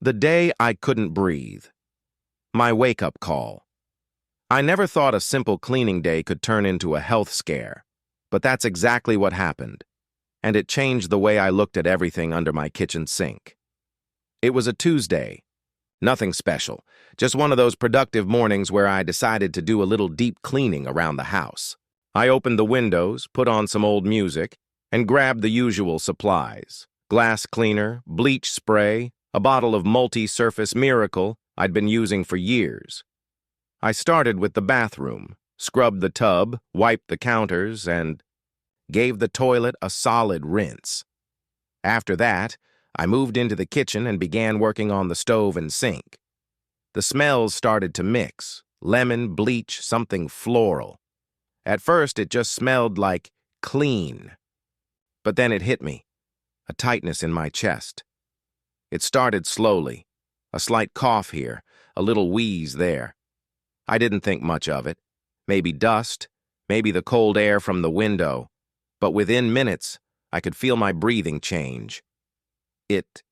The day I couldn't breathe. My wake-up call. I never thought a simple cleaning day could turn into a health scare, but that's exactly what happened, and it changed the way I looked at everything under my kitchen sink. It was a Tuesday. Nothing special, just one of those productive mornings where I decided to do a little deep cleaning around the house. I opened the windows, put on some old music, and grabbed the usual supplies: glass cleaner, bleach spray, a bottle of multi-surface Miracle I'd been using for years. I started with the bathroom, scrubbed the tub, wiped the counters, and gave the toilet a solid rinse. After that, I moved into the kitchen and began working on the stove and sink. The smells started to mix: lemon, bleach, something floral. At first, it just smelled like clean. But then it hit me, a tightness in my chest. It started slowly, a slight cough here, a little wheeze there. I didn't think much of it. Maybe dust, maybe the cold air from the window. But within minutes, I could feel my breathing change. It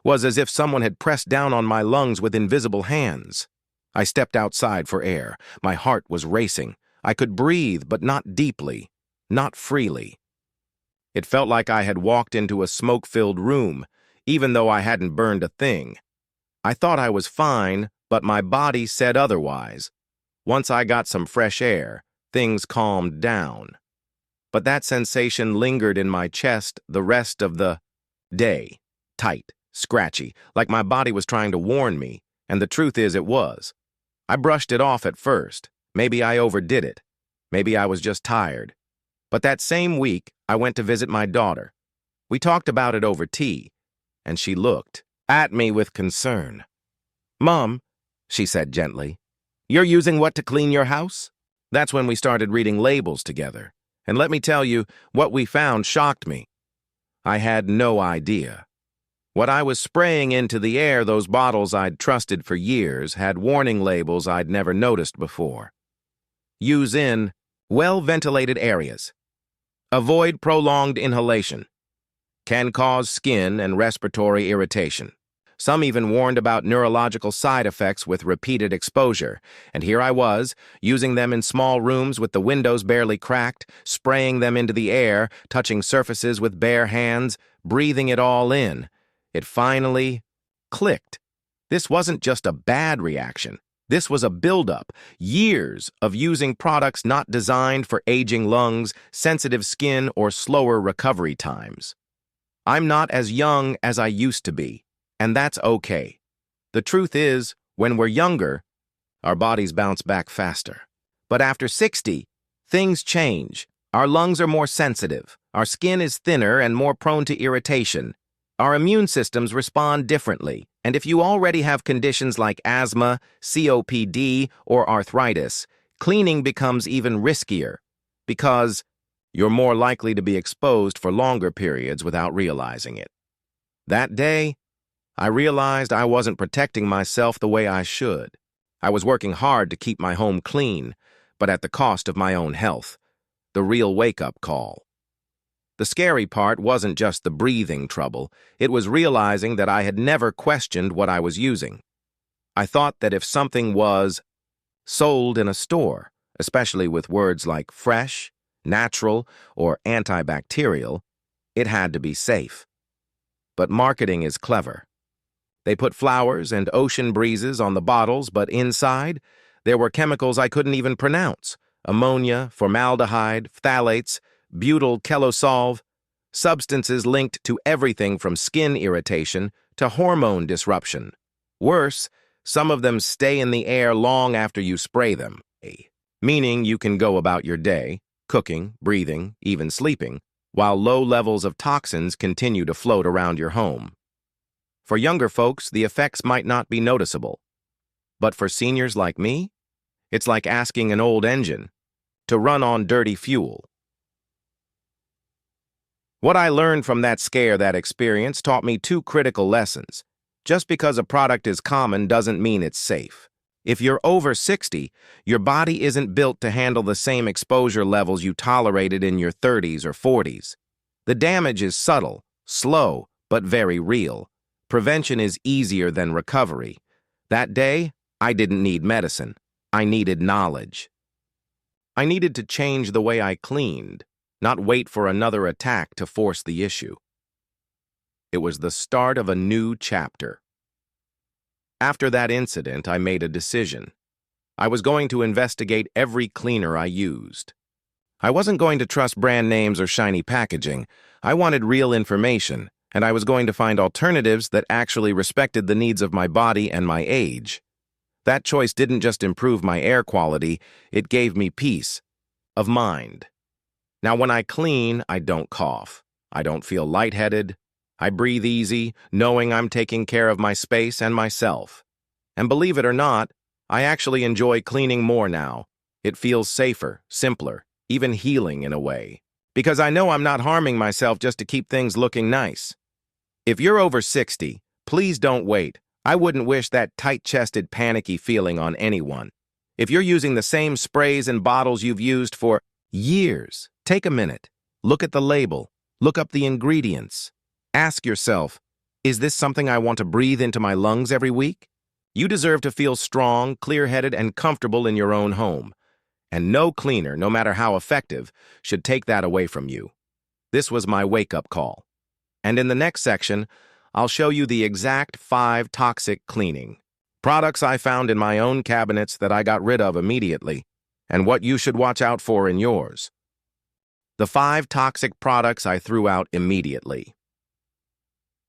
was as if someone had pressed down on my lungs with invisible hands. I stepped outside for air. My heart was racing. I could breathe, but not deeply, not freely. It felt like I had walked into a smoke-filled room, even though I hadn't burned a thing. I thought I was fine, but my body said otherwise. Once I got some fresh air, things calmed down. But that sensation lingered in my chest the rest of the day. Tight, scratchy, like my body was trying to warn me, and the truth is it was. I brushed it off at first. Maybe I overdid it. Maybe I was just tired. But that same week, I went to visit my daughter. We talked about it over tea, and she looked at me with concern. "Mom," she said gently, "you're using what to clean your house?" That's when we started reading labels together. And let me tell you, what we found shocked me. I had no idea. What I was spraying into the air, those bottles I'd trusted for years, had warning labels I'd never noticed before. Use in well-ventilated areas. Avoid prolonged inhalation. Can cause skin and respiratory irritation. Some even warned about neurological side effects with repeated exposure, and here I was, using them in small rooms with the windows barely cracked, spraying them into the air, touching surfaces with bare hands, breathing it all in. It finally clicked. This wasn't just a bad reaction. This was a buildup, years of using products not designed for aging lungs, sensitive skin, or slower recovery times. I'm not as young as I used to be, and that's okay. The truth is, when we're younger, our bodies bounce back faster. But after 60, things change. Our lungs are more sensitive, our skin is thinner and more prone to irritation. Our immune systems respond differently, and if you already have conditions like asthma, COPD, or arthritis, cleaning becomes even riskier because you're more likely to be exposed for longer periods without realizing it. That day, I realized I wasn't protecting myself the way I should. I was working hard to keep my home clean, but at the cost of my own health. The real wake-up call. The scary part wasn't just the breathing trouble, it was realizing that I had never questioned what I was using. I thought that if something was sold in a store, especially with words like fresh, natural, or antibacterial, it had to be safe. But marketing is clever. They put flowers and ocean breezes on the bottles, but inside, there were chemicals I couldn't even pronounce: ammonia, formaldehyde, phthalates, butyl kelosolve, substances linked to everything from skin irritation to hormone disruption. Worse, some of them stay in the air long after you spray them, meaning you can go about your day, cooking, breathing, even sleeping, while low levels of toxins continue to float around your home. For younger folks, the effects might not be noticeable. But for seniors like me, it's like asking an old engine to run on dirty fuel. What I learned from that experience, taught me two critical lessons. Just because a product is common doesn't mean it's safe. If you're over 60, your body isn't built to handle the same exposure levels you tolerated in your 30s or 40s. The damage is subtle, slow, but very real. Prevention is easier than recovery. That day, I didn't need medicine. I needed knowledge. I needed to change the way I cleaned, not wait for another attack to force the issue. It was the start of a new chapter. After that incident, I made a decision. I was going to investigate every cleaner I used. I wasn't going to trust brand names or shiny packaging. I wanted real information, and I was going to find alternatives that actually respected the needs of my body and my age. That choice didn't just improve my air quality, it gave me peace of mind. Now, when I clean, I don't cough. I don't feel lightheaded. I breathe easy, knowing I'm taking care of my space and myself. And believe it or not, I actually enjoy cleaning more now. It feels safer, simpler, even healing in a way. Because I know I'm not harming myself just to keep things looking nice. If you're over 60, please don't wait. I wouldn't wish that tight-chested, panicky feeling on anyone. If you're using the same sprays and bottles you've used for years, take a minute. Look at the label. Look up the ingredients. Ask yourself, is this something I want to breathe into my lungs every week? You deserve to feel strong, clear-headed, and comfortable in your own home. And no cleaner, no matter how effective, should take that away from you. This was my wake-up call. And in the next section, I'll show you the exact 5 toxic cleaning products I found in my own cabinets that I got rid of immediately, and what you should watch out for in yours. The 5 toxic products I threw out immediately.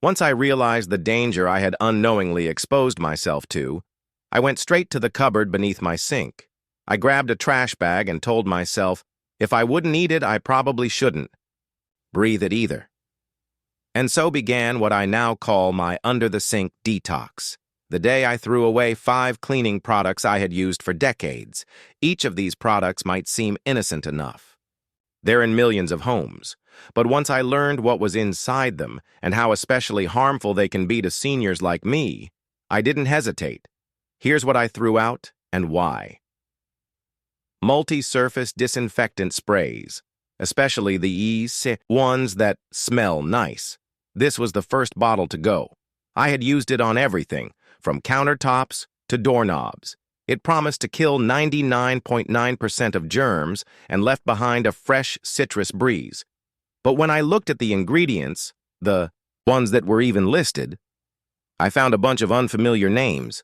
Once I realized the danger I had unknowingly exposed myself to, I went straight to the cupboard beneath my sink. I grabbed a trash bag and told myself, if I wouldn't eat it, I probably shouldn't breathe it either. And so began what I now call my under-the-sink detox. The day I threw away 5 cleaning products I had used for decades. Each of these products might seem innocent enough. They're in millions of homes. But once I learned what was inside them and how especially harmful they can be to seniors like me, I didn't hesitate. Here's what I threw out and why. Multi-surface disinfectant sprays, especially the E6 ones that smell nice. This was the first bottle to go. I had used it on everything, from countertops to doorknobs. It promised to kill 99.9% of germs and left behind a fresh citrus breeze. But when I looked at the ingredients, the ones that were even listed, I found a bunch of unfamiliar names.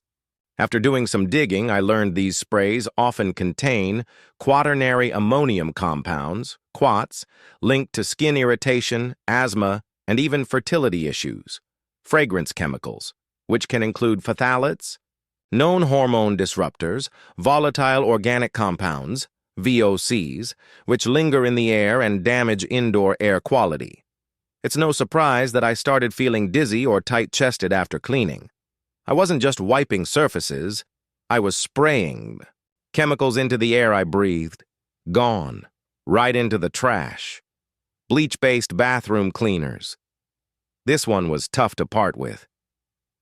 After doing some digging, I learned these sprays often contain quaternary ammonium compounds, quats, linked to skin irritation, asthma, and even fertility issues, fragrance chemicals, which can include phthalates, known hormone disruptors, volatile organic compounds, VOCs, which linger in the air and damage indoor air quality. It's no surprise that I started feeling dizzy or tight-chested after cleaning. I wasn't just wiping surfaces, I was spraying chemicals into the air I breathed, gone, right into the trash. Bleach-based bathroom cleaners. This one was tough to part with.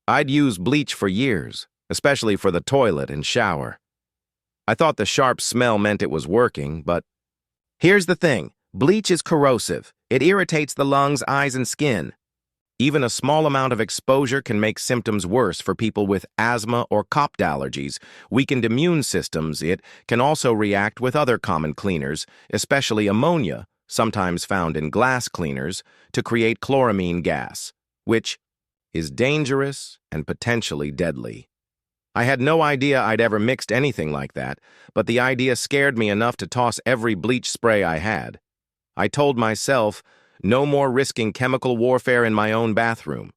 I'd used bleach for years, especially for the toilet and shower. I thought the sharp smell meant it was working, but here's the thing. Bleach is corrosive. It irritates the lungs, eyes, and skin. Even a small amount of exposure can make symptoms worse for people with asthma or cough allergies, weakened immune systems. It can also react with other common cleaners, especially ammonia, sometimes found in glass cleaners, to create chloramine gas, which is dangerous and potentially deadly. I had no idea I'd ever mixed anything like that, but the idea scared me enough to toss every bleach spray I had. I told myself, no more risking chemical warfare in my own bathroom.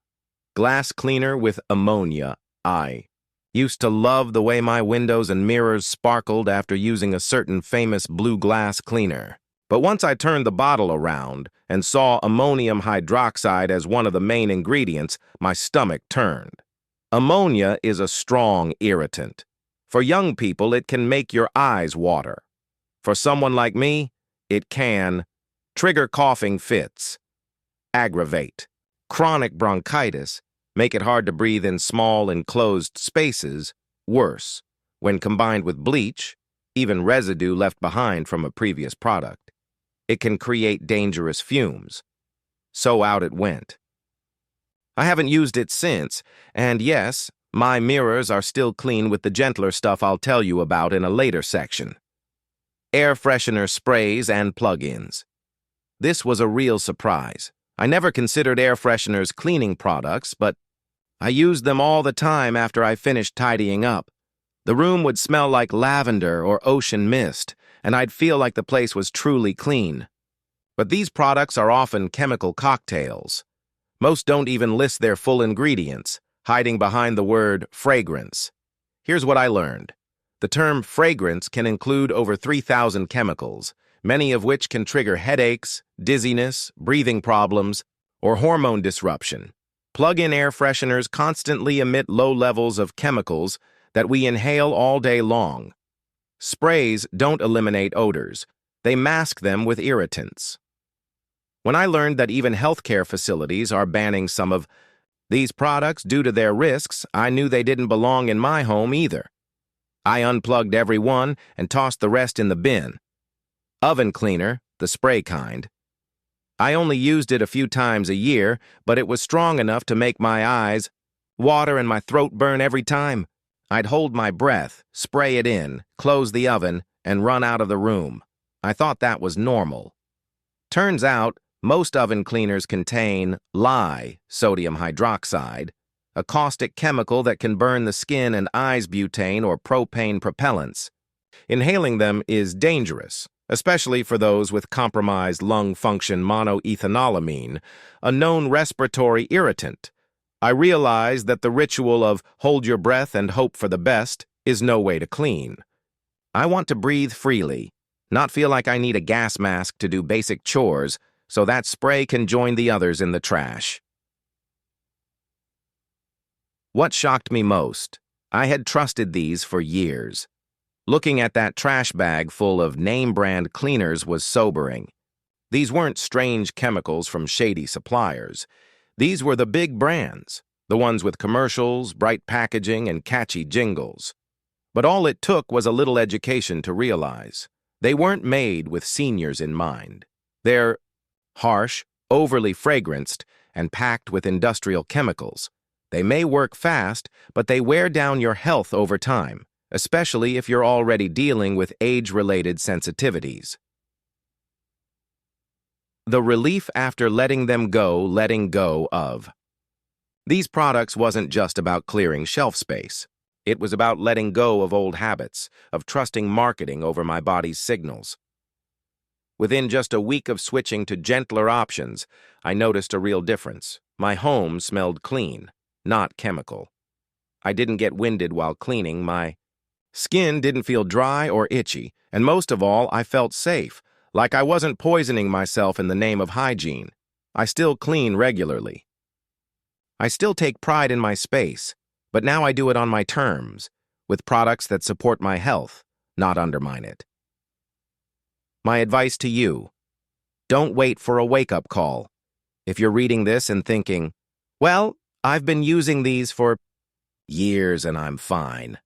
Glass cleaner with ammonia. I used to love the way my windows and mirrors sparkled after using a certain famous blue glass cleaner. But once I turned the bottle around and saw ammonium hydroxide as one of the main ingredients, my stomach turned. Ammonia is a strong irritant. For young people, it can make your eyes water. For someone like me, it can trigger coughing fits, aggravate chronic bronchitis, make it hard to breathe in small enclosed spaces, worse, when combined with bleach, even residue left behind from a previous product. It can create dangerous fumes. So out it went. I haven't used it since, and yes, my mirrors are still clean with the gentler stuff I'll tell you about in a later section. Air freshener sprays and plug-ins. This was a real surprise. I never considered air fresheners cleaning products, but I used them all the time after I finished tidying up. The room would smell like lavender or ocean mist, and I'd feel like the place was truly clean. But these products are often chemical cocktails. Most don't even list their full ingredients, hiding behind the word fragrance. Here's what I learned. The term fragrance can include over 3,000 chemicals, many of which can trigger headaches, dizziness, breathing problems, or hormone disruption. Plug-in air fresheners constantly emit low levels of chemicals that we inhale all day long. Sprays don't eliminate odors. They mask them with irritants. When I learned that even healthcare facilities are banning some of these products due to their risks, I knew they didn't belong in my home either. I unplugged every one and tossed the rest in the bin. Oven cleaner, the spray kind. I only used it a few times a year, but it was strong enough to make my eyes water and my throat burn every time. I'd hold my breath, spray it in, close the oven, and run out of the room. I thought that was normal. Turns out, most oven cleaners contain lye, sodium hydroxide, a caustic chemical that can burn the skin, and butane or propane propellants. Inhaling them is dangerous, especially for those with compromised lung function. Monoethanolamine, a known respiratory irritant. I realized that the ritual of hold your breath and hope for the best is no way to clean. I want to breathe freely, not feel like I need a gas mask to do basic chores, so that spray can join the others in the trash. What shocked me most? I had trusted these for years. Looking at that trash bag full of name-brand cleaners was sobering. These weren't strange chemicals from shady suppliers. These were the big brands, the ones with commercials, bright packaging, and catchy jingles. But all it took was a little education to realize. They weren't made with seniors in mind. They're harsh, overly fragranced, and packed with industrial chemicals. They may work fast, but they wear down your health over time, especially if you're already dealing with age-related sensitivities. The relief after letting go of. These products wasn't just about clearing shelf space. It was about letting go of old habits, of trusting marketing over my body's signals. Within just a week of switching to gentler options, I noticed a real difference. My home smelled clean, not chemical. I didn't get winded while cleaning. My skin didn't feel dry or itchy, and most of all, I felt safe, like I wasn't poisoning myself in the name of hygiene. I still clean regularly. I still take pride in my space, but now I do it on my terms, with products that support my health, not undermine it. My advice to you: don't wait for a wake-up call. If you're reading this and thinking, well, I've been using these for years and I'm fine,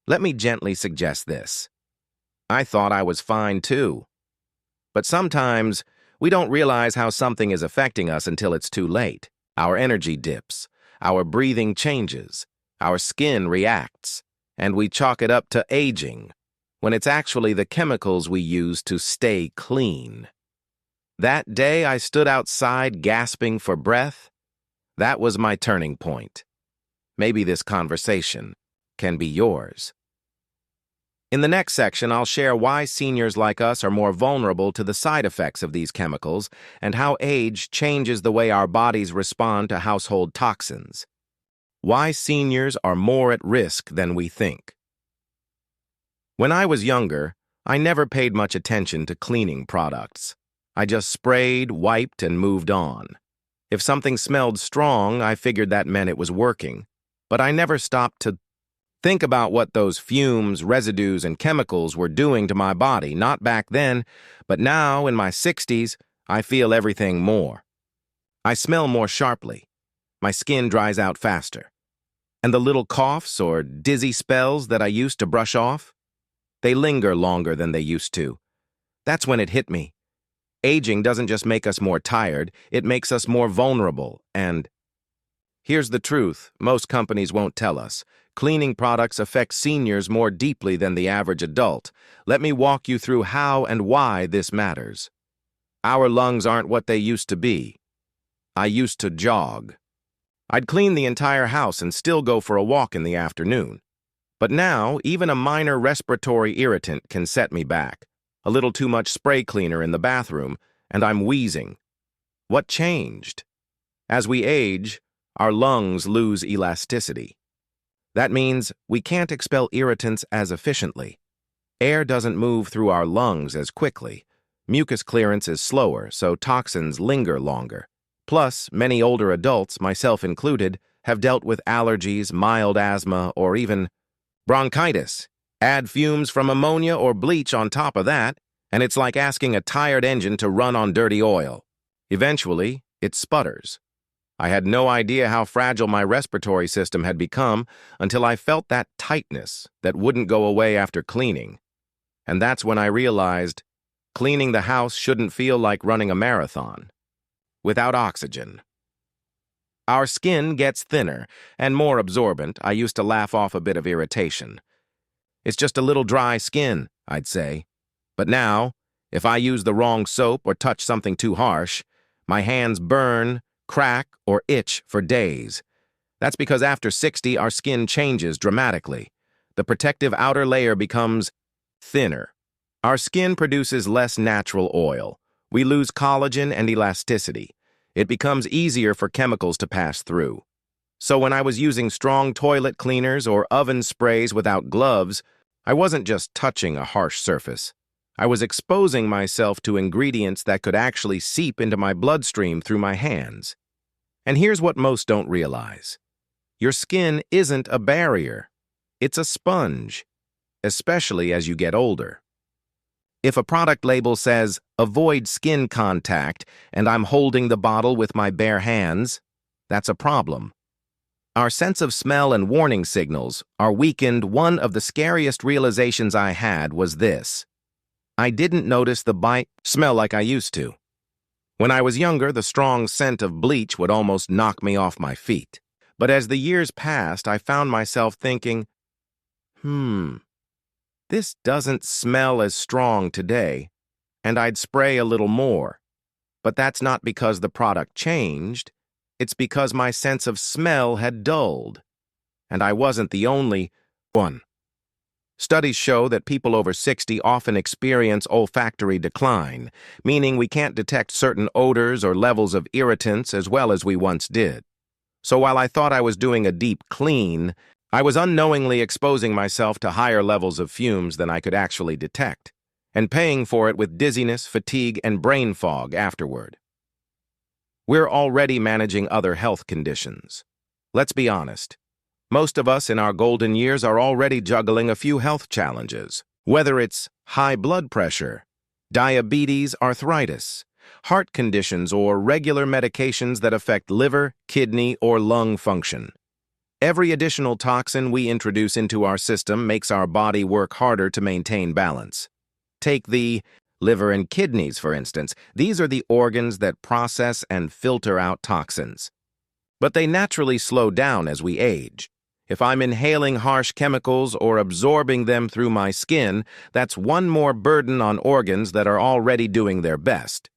let me gently suggest this. I thought I was fine too. But sometimes we don't realize how something is affecting us until it's too late. Our energy dips, our breathing changes, our skin reacts, and we chalk it up to aging, when it's actually the chemicals we use to stay clean. That day I stood outside gasping for breath. That was my turning point. Maybe this conversation can be yours. In the next section, I'll share why seniors like us are more vulnerable to the side effects of these chemicals and how age changes the way our bodies respond to household toxins. Why seniors are more at risk than we think. When I was younger, I never paid much attention to cleaning products. I just sprayed, wiped, and moved on. If something smelled strong, I figured that meant it was working. But I never stopped to think about what those fumes, residues, and chemicals were doing to my body, not back then, but now, in my 60s, I feel everything more. I smell more sharply. My skin dries out faster. And the little coughs or dizzy spells that I used to brush off, they linger longer than they used to. That's when it hit me. Aging doesn't just make us more tired, it makes us more vulnerable, and Here's the truth most companies won't tell us. Cleaning products affect seniors more deeply than the average adult. Let me walk you through how and why this matters. Our lungs aren't what they used to be. I used to jog. I'd clean the entire house and still go for a walk in the afternoon. But now, even a minor respiratory irritant can set me back. A little too much spray cleaner in the bathroom, and I'm wheezing. What changed? As we age, our lungs lose elasticity. That means we can't expel irritants as efficiently. Air doesn't move through our lungs as quickly. Mucus clearance is slower, so toxins linger longer. Plus, many older adults, myself included, have dealt with allergies, mild asthma, or even bronchitis. Add fumes from ammonia or bleach on top of that, and it's like asking a tired engine to run on dirty oil. Eventually, it sputters. I had no idea how fragile my respiratory system had become until I felt that tightness that wouldn't go away after cleaning. And that's when I realized cleaning the house shouldn't feel like running a marathon. Without oxygen. Our skin gets thinner and more absorbent. I used to laugh off a bit of irritation. It's just a little dry skin, I'd say. But now, if I use the wrong soap or touch something too harsh, my hands burn, crack, or itch for days. That's because after 60, our skin changes dramatically. The protective outer layer becomes thinner. Our skin produces less natural oil. We lose collagen and elasticity. It becomes easier for chemicals to pass through. So when I was using strong toilet cleaners or oven sprays without gloves, I wasn't just touching a harsh surface. I was exposing myself to ingredients that could actually seep into my bloodstream through my hands. And here's what most don't realize. Your skin isn't a barrier. It's a sponge, especially as you get older. If a product label says, "Avoid skin contact," and I'm holding the bottle with my bare hands, that's a problem. Our sense of smell and warning signals are weakened. One of the scariest realizations I had was this. I didn't notice the bite smell like I used to. When I was younger, the strong scent of bleach would almost knock me off my feet. But as the years passed, I found myself thinking, this doesn't smell as strong today, and I'd spray a little more. But that's not because the product changed. It's because my sense of smell had dulled. And I wasn't the only one. Studies show that people over 60 often experience olfactory decline, meaning we can't detect certain odors or levels of irritants as well as we once did. So while I thought I was doing a deep clean, I was unknowingly exposing myself to higher levels of fumes than I could actually detect, and paying for it with dizziness, fatigue, and brain fog afterward. We're already managing other health conditions. Let's be honest. Most of us in our golden years are already juggling a few health challenges, whether it's high blood pressure, diabetes, arthritis, heart conditions, or regular medications that affect liver, kidney, or lung function. Every additional toxin we introduce into our system makes our body work harder to maintain balance. Take the liver and kidneys, for instance. These are the organs that process and filter out toxins. But they naturally slow down as we age. If I'm inhaling harsh chemicals or absorbing them through my skin, that's one more burden on organs that are already doing their best.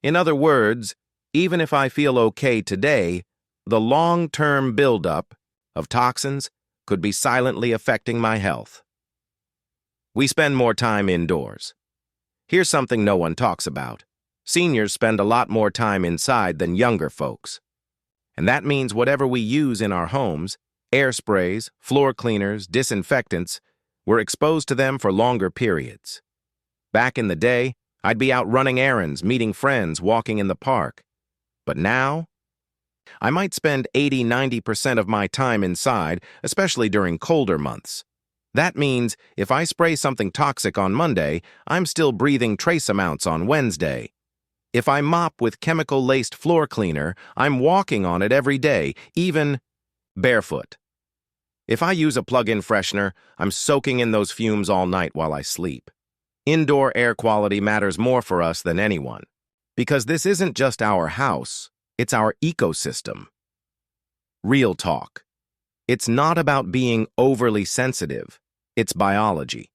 In other words, even if I feel okay today, the long-term buildup of toxins could be silently affecting my health. We spend more time indoors. Here's something no one talks about. Seniors spend a lot more time inside than younger folks. And that means whatever we use in our homes, air sprays, floor cleaners, disinfectants, we're exposed to them for longer periods. Back in the day, I'd be out running errands, meeting friends, walking in the park. But now, I might spend 80–90% of my time inside, especially during colder months. That means if I spray something toxic on Monday, I'm still breathing trace amounts on Wednesday. If I mop with chemical-laced floor cleaner, I'm walking on it every day, even barefoot. If I use a plug-in freshener, I'm soaking in those fumes all night while I sleep. Indoor air quality matters more for us than anyone, because this isn't just our house, it's our ecosystem. Real talk. It's not about being overly sensitive. It's biology.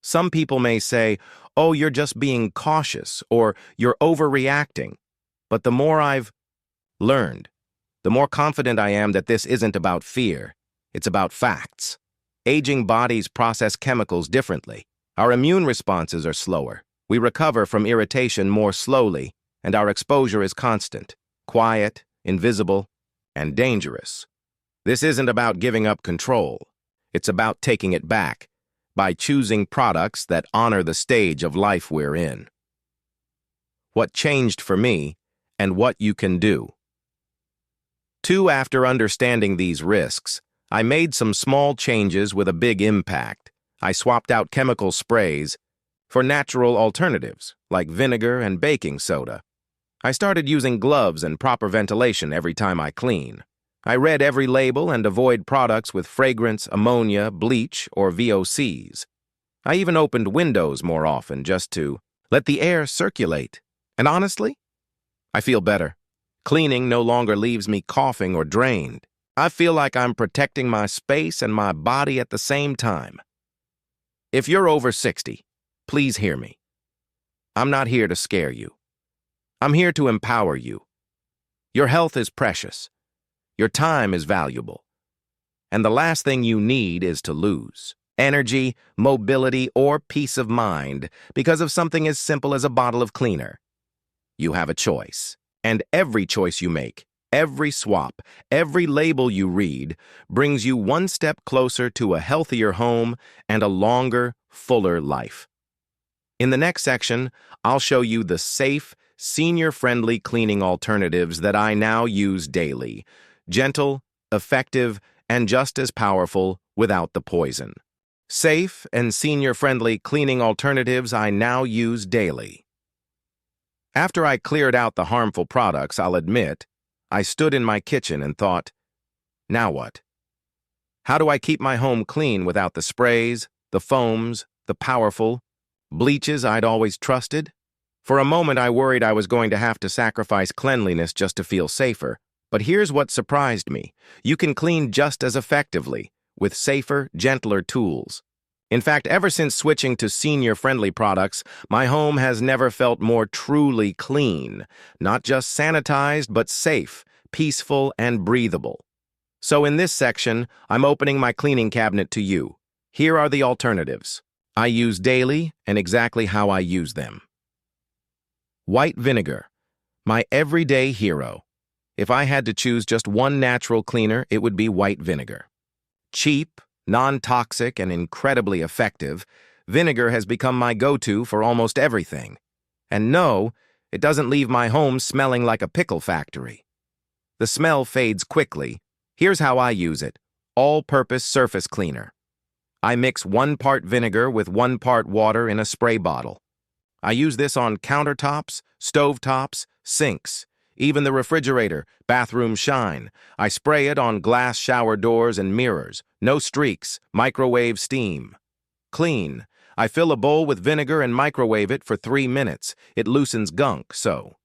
Some people may say, oh, you're just being cautious, or you're overreacting. But the more I've learned, the more confident I am that this isn't about fear. It's about facts. Aging bodies process chemicals differently. Our immune responses are slower. We recover from irritation more slowly, and our exposure is constant, quiet, invisible, and dangerous. This isn't about giving up control. It's about taking it back by choosing products that honor the stage of life we're in. What changed for me, and what you can do. 2. After understanding these risks, I made some small changes with a big impact. I swapped out chemical sprays for natural alternatives, like vinegar and baking soda. I started using gloves and proper ventilation every time I clean. I read every label and avoid products with fragrance, ammonia, bleach, or VOCs. I even opened windows more often just to let the air circulate. And honestly, I feel better. Cleaning no longer leaves me coughing or drained. I feel like I'm protecting my space and my body at the same time. If you're over 60, please hear me. I'm not here to scare you. I'm here to empower you. Your health is precious. Your time is valuable. And the last thing you need is to lose energy, mobility, or peace of mind because of something as simple as a bottle of cleaner. You have a choice. And every choice you make, every swap, every label you read, brings you one step closer to a healthier home and a longer, fuller life. In the next section, I'll show you the safe, senior-friendly cleaning alternatives that I now use daily. Gentle, effective, and just as powerful without the poison. Safe and senior-friendly cleaning alternatives I now use daily. After I cleared out the harmful products, I'll admit, I stood in my kitchen and thought, now what? How do I keep my home clean without the sprays, the foams, the powerful bleaches I'd always trusted? For a moment, I worried I was going to have to sacrifice cleanliness just to feel safer. But here's what surprised me. You can clean just as effectively, with safer, gentler tools. In fact, ever since switching to senior-friendly products, my home has never felt more truly clean. Not just sanitized, but safe, peaceful, and breathable. So in this section, I'm opening my cleaning cabinet to you. Here are the alternatives I use daily and exactly how I use them. White vinegar, my everyday hero. If I had to choose just one natural cleaner, it would be white vinegar. Cheap, non-toxic, and incredibly effective, vinegar has become my go-to for almost everything. And no, it doesn't leave my home smelling like a pickle factory. The smell fades quickly. Here's how I use it. All-purpose surface cleaner. I mix 1 part vinegar with 1 part water in a spray bottle. I use this on countertops, stovetops, sinks, even the refrigerator, bathroom shine. I spray it on glass shower doors and mirrors. No streaks, microwave steam. Clean. I fill a bowl with vinegar and microwave it for 3 minutes. It loosens gunk, so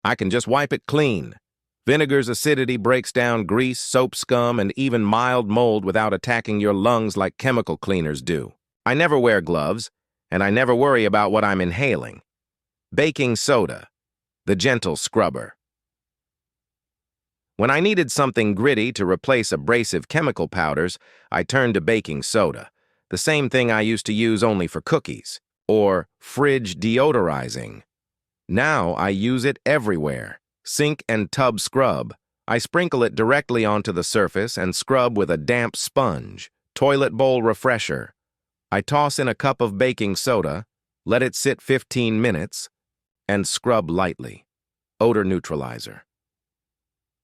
I can just wipe it clean. Vinegar's acidity breaks down grease, soap scum, and even mild mold without attacking your lungs like chemical cleaners do. I never wear gloves, and I never worry about what I'm inhaling. Baking soda, the gentle scrubber. When I needed something gritty to replace abrasive chemical powders, I turned to baking soda, the same thing I used to use only for cookies, or fridge deodorizing. Now I use it everywhere. Sink and tub scrub. I sprinkle it directly onto the surface and scrub with a damp sponge. Toilet bowl refresher. I toss in a cup of baking soda, let it sit 15 minutes, and scrub lightly. Odor neutralizer.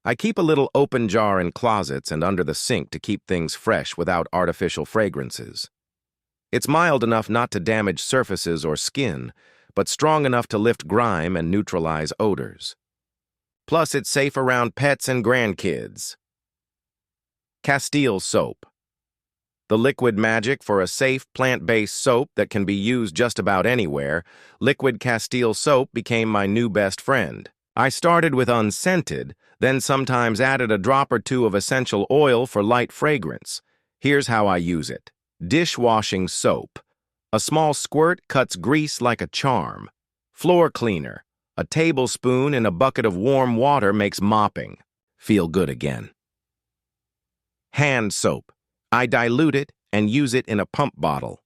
I keep a little open jar in closets and under the sink to keep things fresh without artificial fragrances. It's mild enough not to damage surfaces or skin, but strong enough to lift grime and neutralize odors. Plus, it's safe around pets and grandkids. Castile soap. The liquid magic for a safe, plant-based soap that can be used just about anywhere, liquid Castile soap became my new best friend. I started with unscented, then sometimes added a drop or two of essential oil for light fragrance. Here's how I use it. Dishwashing soap. A small squirt cuts grease like a charm. Floor cleaner. A tablespoon in a bucket of warm water makes mopping feel good again. Hand soap. I dilute it and use it in a pump bottle.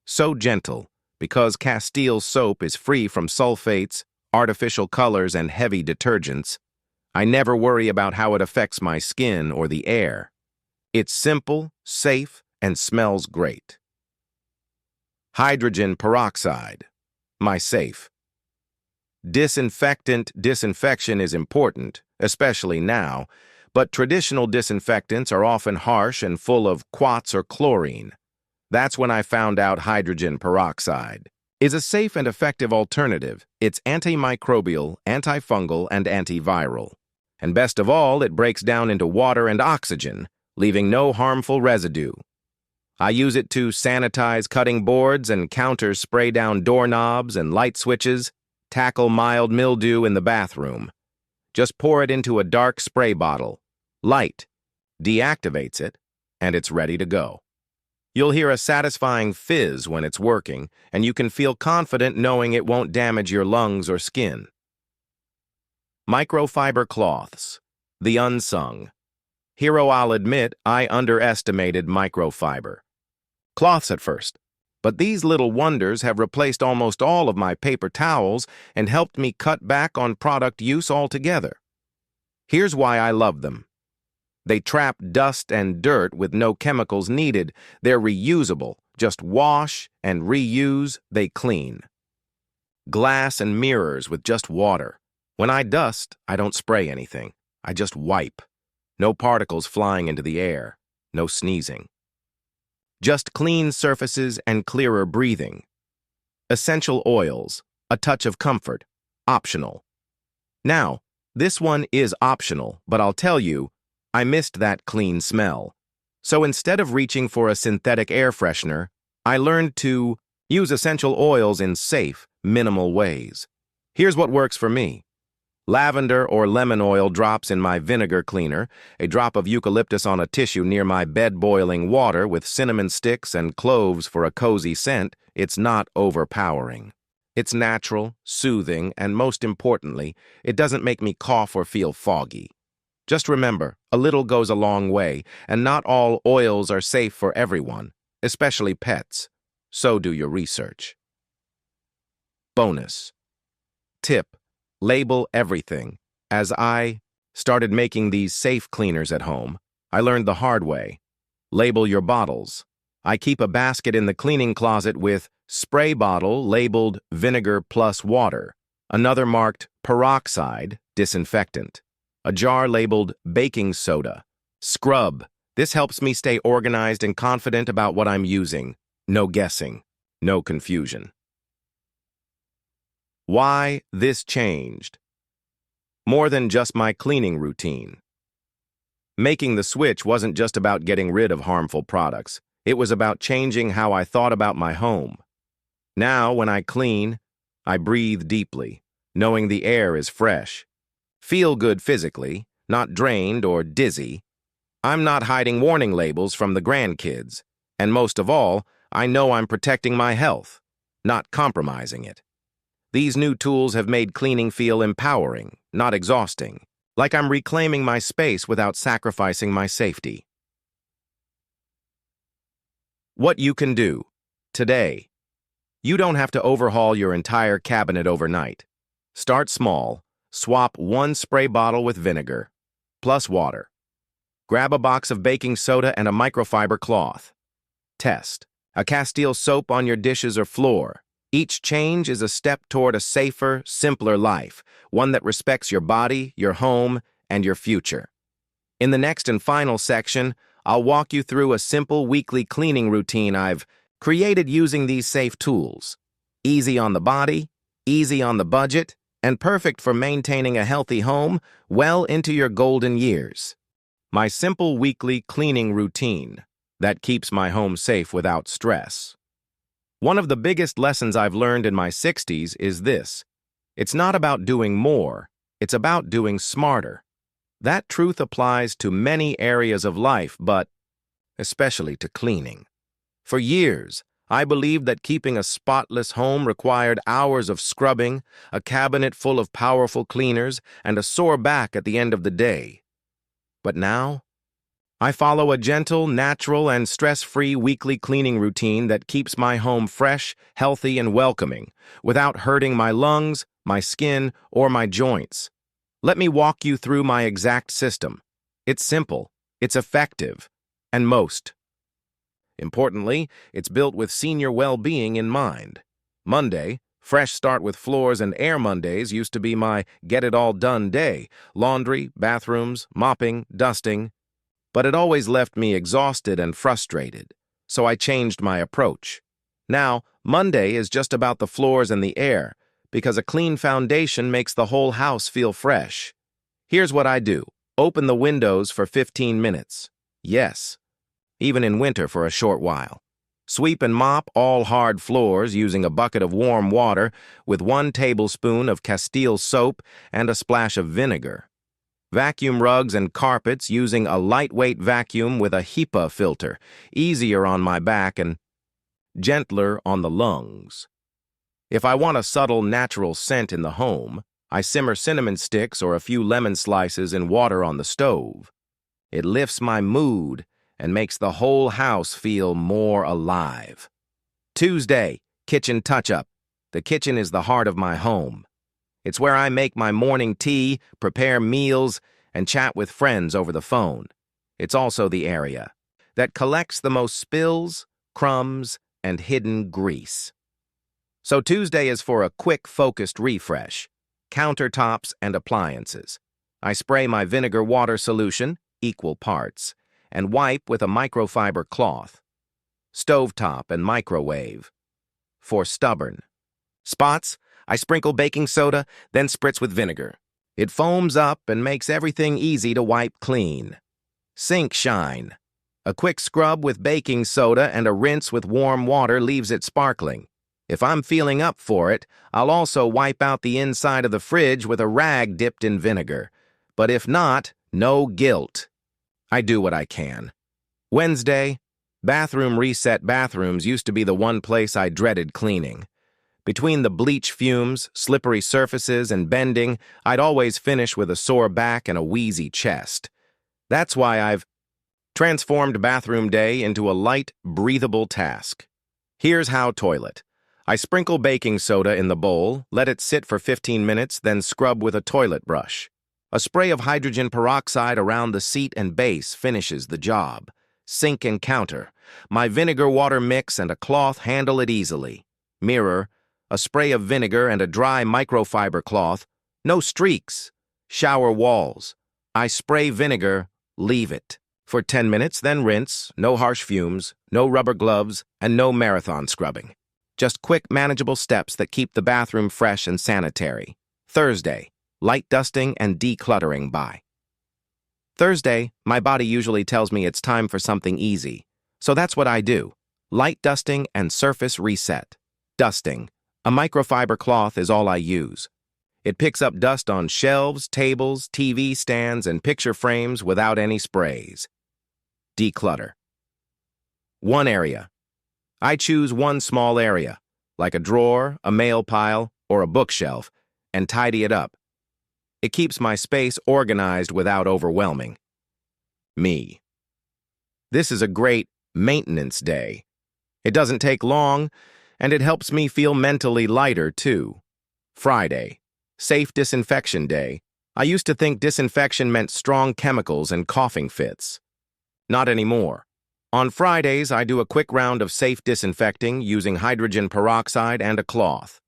So gentle, because Castile soap is free from sulfates, artificial colors, and heavy detergents. I never worry about how it affects my skin or the air. It's simple, safe, and smells great. Hydrogen peroxide. My safe. Disinfection is important, especially now, but traditional disinfectants are often harsh and full of quats or chlorine. That's when I found out hydrogen peroxide is a safe and effective alternative. It's antimicrobial, antifungal, and antiviral. And best of all, it breaks down into water and oxygen, leaving no harmful residue. I use it to sanitize cutting boards and counters, spray down doorknobs and light switches, tackle mild mildew in the bathroom. Just pour it into a dark spray bottle. Light deactivates it, and it's ready to go. You'll hear a satisfying fizz when it's working, and you can feel confident knowing it won't damage your lungs or skin. Microfiber cloths. The unsung. Hero, I'll admit, I underestimated microfiber cloths at first, but these little wonders have replaced almost all of my paper towels and helped me cut back on product use altogether. Here's why I love them. They trap dust and dirt with no chemicals needed. They're reusable. Just wash and reuse, they clean. Glass and mirrors with just water. When I dust, I don't spray anything. I just wipe. No particles flying into the air. No sneezing. Just clean surfaces and clearer breathing. Essential oils. A touch of comfort. Optional. Now, this one is optional, but I'll tell you, I missed that clean smell. So instead of reaching for a synthetic air freshener, I learned to use essential oils in safe, minimal ways. Here's what works for me. Lavender or lemon oil drops in my vinegar cleaner, a drop of eucalyptus on a tissue near my bed boiling water with cinnamon sticks and cloves for a cozy scent. It's not overpowering. It's natural, soothing, and most importantly, it doesn't make me cough or feel foggy. Just remember, a little goes a long way, and not all oils are safe for everyone, especially pets. So do your research. Bonus. Tip. Label everything. As I started making these safe cleaners at home, I learned the hard way. Label your bottles. I keep a basket in the cleaning closet with spray bottle labeled vinegar plus water, another marked peroxide, disinfectant, a jar labeled baking soda, scrub. This helps me stay organized and confident about what I'm using. No guessing, no confusion. Why this changed? More than just my cleaning routine. Making the switch wasn't just about getting rid of harmful products. It was about changing how I thought about my home. Now, when I clean, I breathe deeply, knowing the air is fresh. Feel good physically, not drained or dizzy. I'm not hiding warning labels from the grandkids. And most of all, I know I'm protecting my health, not compromising it. These new tools have made cleaning feel empowering, not exhausting, like I'm reclaiming my space without sacrificing my safety. What you can do today. You don't have to overhaul your entire cabinet overnight. Start small. Swap one spray bottle with vinegar, plus water. Grab a box of baking soda and a microfiber cloth. Test. A Castile soap on your dishes or floor. Each change is a step toward a safer, simpler life, one that respects your body, your home, and your future. In the next and final section, I'll walk you through a simple weekly cleaning routine I've created using these safe tools. Easy on the body, easy on the budget, and perfect for maintaining a healthy home well into your golden years. My simple weekly cleaning routine that keeps my home safe without stress. One of the biggest lessons I've learned in my 60s is this. It's not about doing more, It's about doing smarter. That truth applies to many areas of life, but especially to cleaning. For years, I believed that keeping a spotless home required hours of scrubbing, a cabinet full of powerful cleaners, and a sore back at the end of the day. But now, I follow a gentle, natural, and stress-free weekly cleaning routine that keeps my home fresh, healthy, and welcoming, without hurting my lungs, my skin, or my joints. Let me walk you through my exact system. It's simple, it's effective, and most importantly, it's built with senior well-being in mind. Monday, fresh start with floors and air Mondays used to be my get-it-all-done day, laundry, bathrooms, mopping, dusting. But it always left me exhausted and frustrated, so I changed my approach. Now, Monday is just about the floors and the air, because a clean foundation makes the whole house feel fresh. Here's what I do. Open the windows for 15 minutes. Yes, even in winter for a short while. Sweep and mop all hard floors using a bucket of warm water with 1 tablespoon of Castile soap and a splash of vinegar. Vacuum rugs and carpets using a lightweight vacuum with a HEPA filter, easier on my back and gentler on the lungs. If I want a subtle, natural scent in the home, I simmer cinnamon sticks or a few lemon slices in water on the stove. It lifts my mood and makes the whole house feel more alive. Tuesday, kitchen touch-up. The kitchen is the heart of my home. It's where I make my morning tea, prepare meals, and chat with friends over the phone. It's also the area that collects the most spills, crumbs, and hidden grease. So Tuesday is for a quick, focused refresh. Countertops and appliances. I spray my vinegar water solution, equal parts, and wipe with a microfiber cloth. Stovetop and microwave. For stubborn spots, I sprinkle baking soda, then spritz with vinegar. It foams up and makes everything easy to wipe clean. Sink shine. A quick scrub with baking soda and a rinse with warm water leaves it sparkling. If I'm feeling up for it, I'll also wipe out the inside of the fridge with a rag dipped in vinegar. But if not, no guilt. I do what I can. Wednesday, bathroom reset. Bathrooms used to be the one place I dreaded cleaning. Between the bleach fumes, slippery surfaces, and bending, I'd always finish with a sore back and a wheezy chest. That's why I've transformed bathroom day into a light, breathable task. Here's how. Toilet. I sprinkle baking soda in the bowl, let it sit for 15 minutes, then scrub with a toilet brush. A spray of hydrogen peroxide around the seat and base finishes the job. Sink and counter. My vinegar water mix and a cloth handle it easily. Mirror. A spray of vinegar and a dry microfiber cloth. No streaks. Shower walls. I spray vinegar, leave it for 10 minutes, then rinse. No harsh fumes, no rubber gloves, and no marathon scrubbing. Just quick, manageable steps that keep the bathroom fresh and sanitary. Thursday, light dusting and decluttering. By Thursday, my body usually tells me it's time for something easy. So that's what I do. Light dusting and surface reset. Dusting. A microfiber cloth is all I use. It picks up dust on shelves, tables, TV stands, and picture frames without any sprays. Declutter. One area. I choose one small area, like a drawer, a mail pile, or a bookshelf, and tidy it up. It keeps my space organized without overwhelming me. This is a great maintenance day. It doesn't take long, and it helps me feel mentally lighter, too. Friday. Safe disinfection day. I used to think disinfection meant strong chemicals and coughing fits. Not anymore. On Fridays, I do a quick round of safe disinfecting using hydrogen peroxide and a cloth.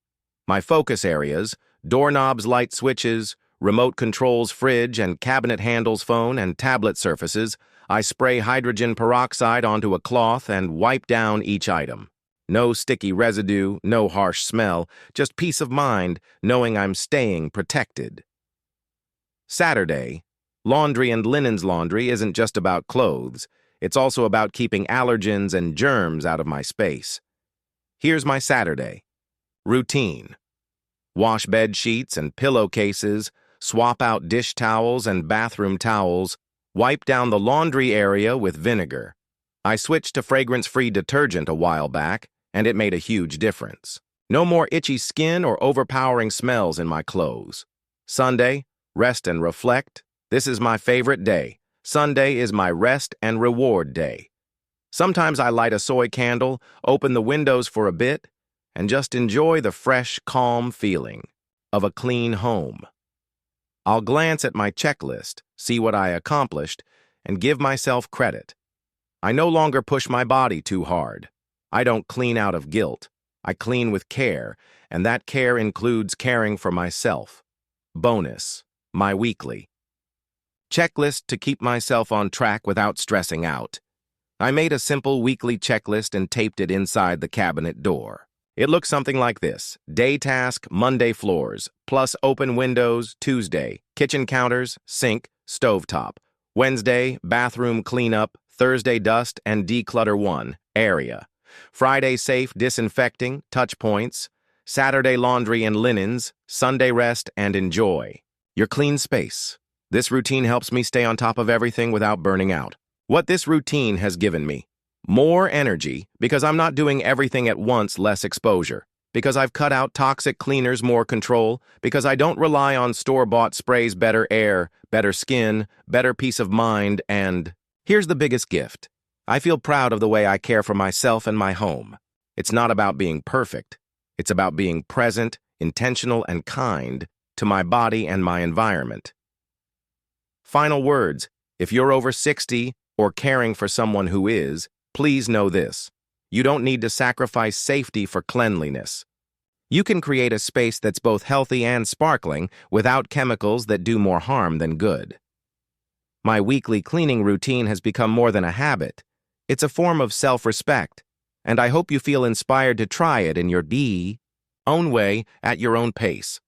My focus areas, doorknobs, light switches, remote controls, fridge and cabinet handles, phone and tablet surfaces, I spray hydrogen peroxide onto a cloth and wipe down each item. No sticky residue, no harsh smell, just peace of mind knowing I'm staying protected. Saturday, laundry and linens. Laundry isn't just about clothes. It's also about keeping allergens and germs out of my space. Here's my Saturday routine. Wash bed sheets and pillowcases, swap out dish towels and bathroom towels, wipe down the laundry area with vinegar. I switched to fragrance-free detergent a while back, and it made a huge difference. No more itchy skin or overpowering smells in my clothes. Sunday, rest and reflect. This is my favorite day. Sunday is my rest and reward day. Sometimes I light a soy candle, open the windows for a bit, and just enjoy the fresh, calm feeling of a clean home. I'll glance at my checklist, see what I accomplished, and give myself credit. I no longer push my body too hard. I don't clean out of guilt. I clean with care, and that care includes caring for myself. Bonus, my weekly checklist to keep myself on track without stressing out. I made a simple weekly checklist and taped it inside the cabinet door. It looks something like this. Day task, Monday floors, plus open windows, Tuesday, kitchen counters, sink, stovetop. Wednesday, bathroom cleanup, Thursday dust and declutter 1, area. Friday safe disinfecting, touch points. Saturday laundry and linens, Sunday rest and enjoy. Your clean space. This routine helps me stay on top of everything without burning out. What this routine has given me: more energy, because I'm not doing everything at once, less exposure. Because I've cut out toxic cleaners, more control. Because I don't rely on store-bought sprays, better air, better skin, better peace of mind, and here's the biggest gift. I feel proud of the way I care for myself and my home. It's not about being perfect. It's about being present, intentional, and kind to my body and my environment. Final words. If you're over 60 or caring for someone who is, please know this: you don't need to sacrifice safety for cleanliness. You can create a space that's both healthy and sparkling without chemicals that do more harm than good. My weekly cleaning routine has become more than a habit. It's a form of self-respect, and I hope you feel inspired to try it in your own way, at your own pace.